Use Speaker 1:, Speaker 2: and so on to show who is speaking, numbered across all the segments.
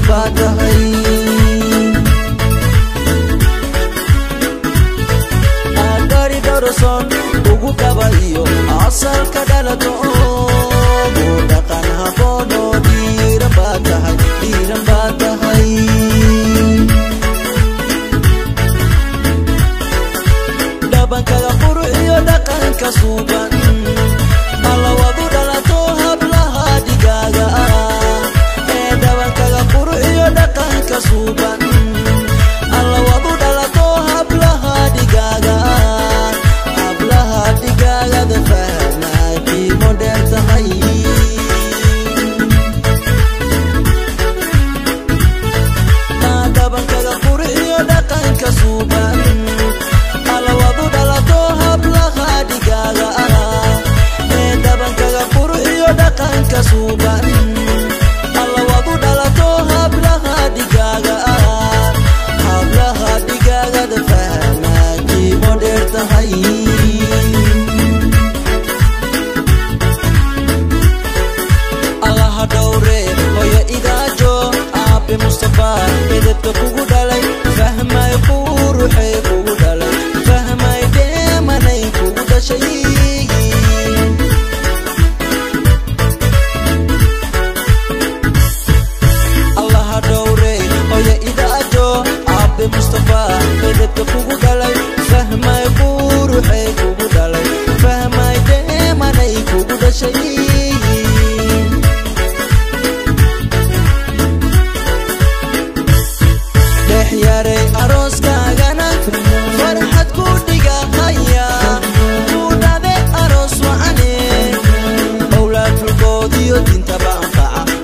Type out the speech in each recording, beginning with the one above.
Speaker 1: baatahay agari doroson ugu dhabayo asalka dhalato dhaqan haboono dhiiran baatahay dhabankaga qurxiyo dhaqanka suuban alla wadu dhalato hablaha digaaga dhabankaga qurxiyo dhaqanka suuban alla wadu dhalato hablaha digaaga da fahmay modern tahay dhabankaga qurxiyo dhaqanka suuban alla wadu dhalato hablaha digaaga dhabankaga qurxiyo dhaqanka suuban alla wadu dhalato hablaha digaaga da fahmay modern tahay dawre hoya idaajo aabe Mustafa edebta kugu dhalay fahmay quruxay kugu dhalay fahmay deemanay kugu dhashay Allah dawre hoya idaajo aabe Mustafa edebta kugu dhalay fahmay quruxay kugu dhalay fahmay deemanay kugu dhashay yaray arooskaagana farxad ku dhigahaya kudhade aroos wacane awlaadulkoodiyo dintaba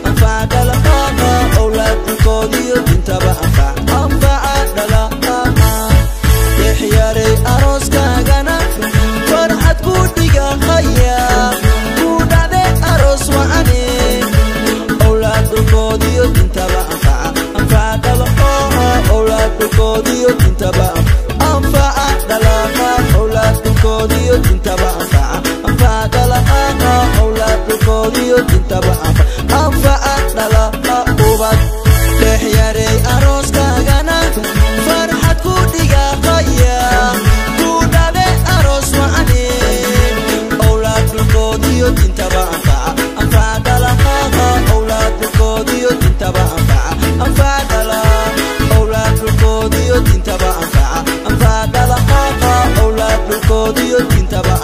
Speaker 1: anfaca dhalaqa awlaadulkoodiyo dintaba anfaca dhalaqa yaray arooskaagana farxad ku dhigahaya kudhade aroos wacane awlaadulkoodiyo dintaba anfaca dhalaqa awlaadulkoodiyo dintaba anfaca dhalaqa awlaadulkoodiyo dintaba anfaca dhalaqa awlaadulkoodiyo dintaba anfaca dhalaqa ubad yaray arooskaagana farxad ku dhigahaya kudhade aroos wacane awlaadulkoodiyo dintaba anfaca dhalaqa awlaadulkoodiyo dintaba anfaca dhalaqa awlaadulkoodiyo dintaba anfaca dhalaqa awlaadulkoodiyo dintaba